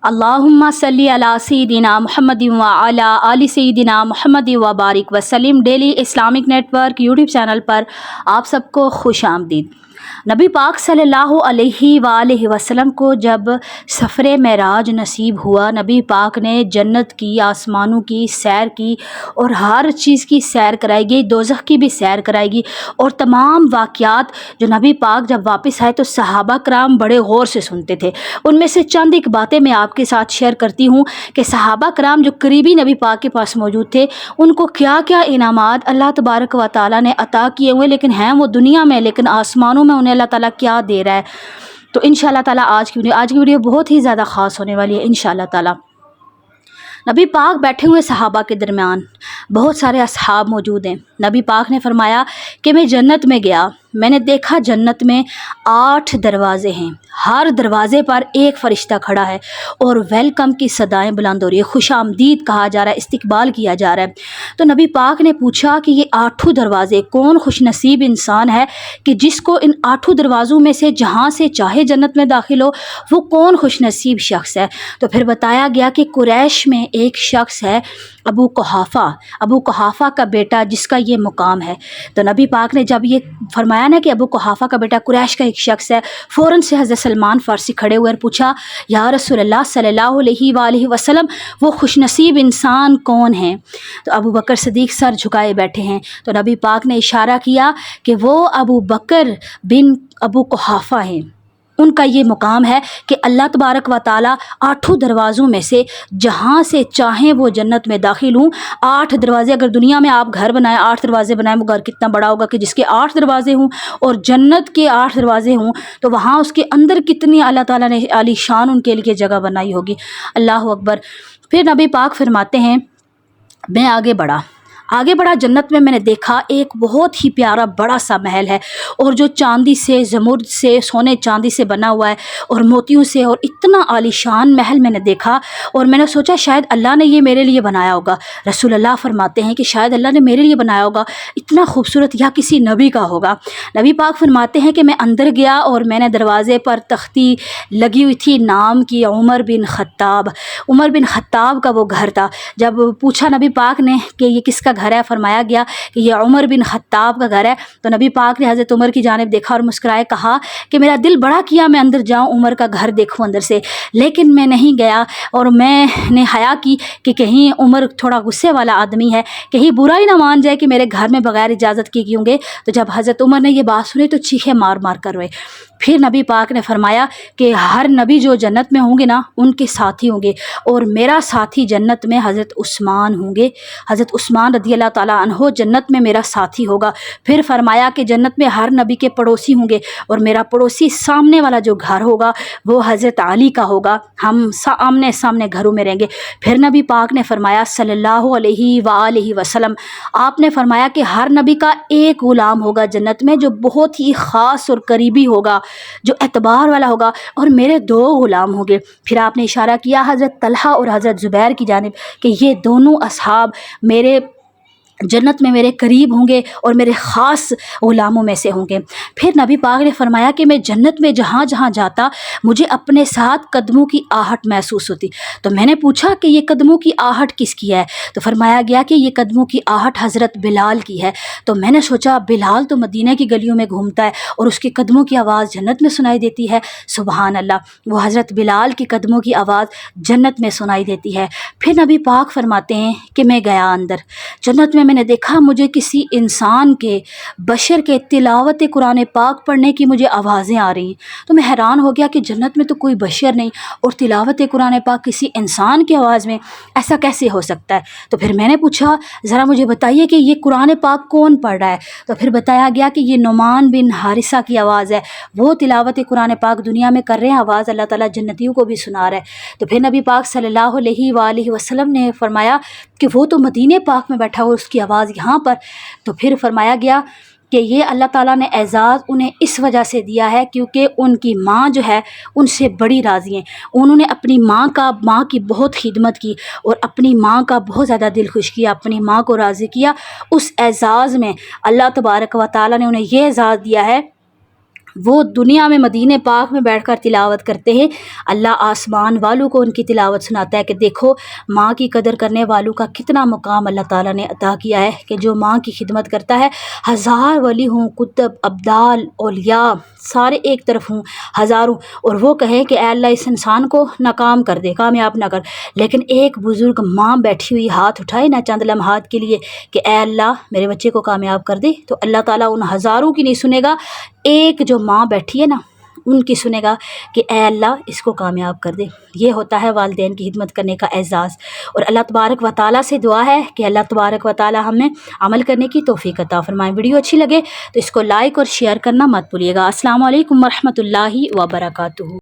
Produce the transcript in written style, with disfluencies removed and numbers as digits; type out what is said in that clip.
اللہم صلی علی سیدنا محمد و علی آل سیدنا محمد و بارک وسلم daily Islamic network YouTube channel پر آپ سب کو خوش آمدید۔ نبی پاک صلی اللہ علیہ وآلہ وسلم کو جب سفر معراج نصیب ہوا، نبی پاک نے جنت کی، آسمانوں کی سیر کی اور ہر چیز کی سیر کرائی گئی، دوزخ کی بھی سیر کرائی گئی اور تمام واقعات جو نبی پاک جب واپس آئے تو صحابہ کرام بڑے غور سے سنتے تھے۔ ان میں سے چند ایک باتیں میں آپ کے ساتھ شیئر کرتی ہوں کہ صحابہ کرام جو قریبی نبی پاک کے پاس موجود تھے ان کو کیا کیا انعامات اللہ تبارک و تعالیٰ نے عطا کیے ہوئے، لیکن ہیں وہ دنیا میں، لیکن آسمانوں میں انہیں اللہ تعالیٰ کیا دے رہا ہے۔ تو انشاءاللہ تعالیٰ آج کی ویڈیو بہت ہی زیادہ خاص ہونے والی ہے انشاءاللہ تعالیٰ۔ نبی پاک بیٹھے ہوئے صحابہ کے درمیان بہت سارے اصحاب موجود ہیں۔ نبی پاک نے فرمایا کہ میں جنت میں گیا، میں نے دیکھا جنت میں 8 دروازے ہیں، ہر دروازے پر ایک فرشتہ کھڑا ہے اور ویلکم کی صدائیں بلند ہو رہی ہے، خوش آمدید کہا جا رہا ہے، استقبال کیا جا رہا ہے۔ تو نبی پاک نے پوچھا کہ یہ 8 دروازے کون خوش نصیب انسان ہے کہ جس کو ان 8 دروازوں میں سے جہاں سے چاہے جنت میں داخل ہو، وہ کون خوش نصیب شخص ہے؟ تو پھر بتایا گیا کہ قریش میں ایک شخص ہے ابو قحافہ کا بیٹا، جس کا یہ مقام ہے۔ تو نبی پاک نے جب یہ فرمایا نا کہ ابو قحافہ کا بیٹا قریش کا ایک شخص ہے، فوراً سے حضرت سلمان فارسی کھڑے ہوئے اور پوچھا یا رسول اللہ صلی اللہ علیہ وآلہ وسلم وہ خوش نصیب انسان کون ہیں؟ تو ابو بکر صدیق سر جھکائے بیٹھے ہیں۔ تو نبی پاک نے اشارہ کیا کہ وہ ابو بکر بن ابو قحافہ ہیں، ان کا یہ مقام ہے کہ اللہ تبارک و تعالیٰ 8 دروازوں میں سے جہاں سے چاہیں وہ جنت میں داخل ہوں۔ 8 دروازے، اگر دنیا میں آپ گھر بنائیں 8 دروازے بنائیں، وہ گھر کتنا بڑا ہوگا کہ جس کے 8 دروازے ہوں، اور جنت کے 8 دروازے ہوں تو وہاں اس کے اندر کتنی اللہ تعالیٰ نے عالی شان ان کے لیے جگہ بنائی ہوگی۔ اللہ اکبر۔ پھر نبی پاک فرماتے ہیں میں آگے بڑھا جنت میں نے دیکھا ایک بہت ہی پیارا بڑا سا محل ہے، اور جو چاندی سے، زمرد سے، سونے چاندی سے بنا ہوا ہے اور موتیوں سے، اور اتنا عالی شان محل میں نے دیکھا، اور میں نے سوچا شاید اللہ نے یہ میرے لیے بنایا ہوگا۔ رسول اللہ فرماتے ہیں کہ شاید اللہ نے میرے لیے بنایا ہوگا، اتنا خوبصورت یا کسی نبی کا ہوگا۔ نبی پاک فرماتے ہیں کہ میں اندر گیا اور میں نے دروازے پر تختی لگی ہوئی تھی نام کی عمر بن خطاب کا وہ گھر تھا۔ جب پوچھا نبی پاک نے کہ یہ کس کا گھر ہے، فرمایا گیا کہ یہ عمر بن خطاب کا گھر ہے۔ تو نبی پاک نے حضرت عمر کی جانب دیکھا اور مسکرائے، کہا کہ میرا دل بڑا کیا میں اندر جاؤں، عمر کا گھر دیکھوں اندر سے، لیکن میں نہیں گیا، اور میں نے حیا کی کہ کہیں عمر تھوڑا غصے والا آدمی ہے، کہیں برا ہی نہ مان جائے کہ میرے گھر میں بغیر اجازت کے کیوں گے۔ تو جب حضرت عمر نے یہ بات سنی تو چیخے مار مار کر روئے۔ پھر نبی پاک نے فرمایا کہ ہر نبی جو جنت میں ہوں گے نا ان کے ساتھی ہوں گے، اور میرا ساتھی جنت میں حضرت عثمان ہوں گے، حضرت عثمان رضی اللہ تعالیٰ عنہ جنت میں میرا ساتھی ہوگا۔ پھر فرمایا کہ جنت میں ہر نبی کے پڑوسی ہوں گے، اور میرا پڑوسی سامنے والا جو گھر ہوگا وہ حضرت علی کا ہوگا، ہم آمنے سامنے گھروں میں رہیں گے۔ پھر نبی پاک نے فرمایا صلی اللہ علیہ وآلہ وسلم، آپ نے فرمایا کہ ہر نبی کا ایک غلام ہوگا جنت میں جو بہت ہی خاص اور قریبی ہوگا، جو اعتبار والا ہوگا، اور میرے 2 غلام ہوں گے۔ پھر آپ نے اشارہ کیا حضرت طلحہ اور حضرت زبیر کی جانب کہ یہ دونوں اصحاب میرے جنت میں میرے قریب ہوں گے اور میرے خاص غلاموں میں سے ہوں گے۔ پھر نبی پاک نے فرمایا کہ میں جنت میں جہاں جہاں جاتا مجھے اپنے ساتھ قدموں کی آہٹ محسوس ہوتی۔ تو میں نے پوچھا کہ یہ قدموں کی آہٹ کس کی ہے؟ تو فرمایا گیا کہ یہ قدموں کی آہٹ حضرت بلال کی ہے۔ تو میں نے سوچا بلال تو مدینہ کی گلیوں میں گھومتا ہے اور اس کے قدموں کی آواز جنت میں سنائی دیتی ہے، سبحان اللہ، وہ حضرت بلال کی قدموں کی آواز جنت میں سنائی دیتی ہے۔ پھر نبی پاک فرماتے ہیں کہ میں گیا اندر جنت میں نے دیکھا مجھے کسی انسان کے، بشر کے تلاوت قرآن پاک پڑھنے کی مجھے آوازیں آ رہی ہیں۔ تو میں حیران ہو گیا کہ جنت میں تو کوئی بشر نہیں اور تلاوت قرآن پاک کسی انسان کی آواز میں، ایسا کیسے ہو سکتا ہے؟ تو پھر میں نے پوچھا ذرا مجھے بتائیے کہ یہ قرآن پاک کون پڑھ رہا ہے؟ تو پھر بتایا گیا کہ یہ نعمان بن حارثہ کی آواز ہے، وہ تلاوت قرآن پاک دنیا میں کر رہے ہیں، آواز اللہ تعالیٰ جنتیوں کو بھی سنا رہا ہے۔ تو پھر نبی پاک صلی اللہ علیہ وآلہ وسلم نے فرمایا کہ وہ تو مدینہ پاک میں بیٹھا ہوا، اس کی آواز یہاں پر۔ تو پھر فرمایا گیا کہ یہ اللہ تعالیٰ نے اعزاز انہیں اس وجہ سے دیا ہے کیونکہ ان کی ماں جو ہے ان سے بڑی راضی ہیں، انہوں نے اپنی ماں کی بہت خدمت کی اور اپنی ماں کا بہت زیادہ دل خوش کیا، اپنی ماں کو راضی کیا۔ اس اعزاز میں اللہ تبارک و تعالیٰ نے انہیں یہ اعزاز دیا ہے وہ دنیا میں مدینہ پاک میں بیٹھ کر تلاوت کرتے ہیں، اللہ آسمان والوں کو ان کی تلاوت سناتا ہے کہ دیکھو ماں کی قدر کرنے والوں کا کتنا مقام اللہ تعالیٰ نے عطا کیا ہے کہ جو ماں کی خدمت کرتا ہے، ہزار ولی ہوں، کتب، ابدال، اولیاء سارے ایک طرف ہوں، ہزاروں، اور وہ کہیں کہ اے اللہ اس انسان کو ناکام کر دے، کامیاب نہ کر، لیکن ایک بزرگ ماں بیٹھی ہوئی ہاتھ اٹھائے نا چند لمحات کے لیے کہ اے اللہ میرے بچے کو کامیاب کر دے، تو اللہ تعالیٰ ان ہزاروں کی نہیں سنے گا، ایک جو ماں بیٹھی ہے نا ان کی سنے گا کہ اے اللہ اس کو کامیاب کر دے۔ یہ ہوتا ہے والدین کی خدمت کرنے کا اعزاز، اور اللہ تبارک و تعالیٰ سے دعا ہے کہ اللہ تبارک و تعالیٰ ہمیں عمل کرنے کی توفیق عطا فرمائیں۔ ویڈیو اچھی لگے تو اس کو لائک اور شیئر کرنا مت بھولیے گا۔ السلام علیکم ورحمۃ اللہ وبرکاتہ۔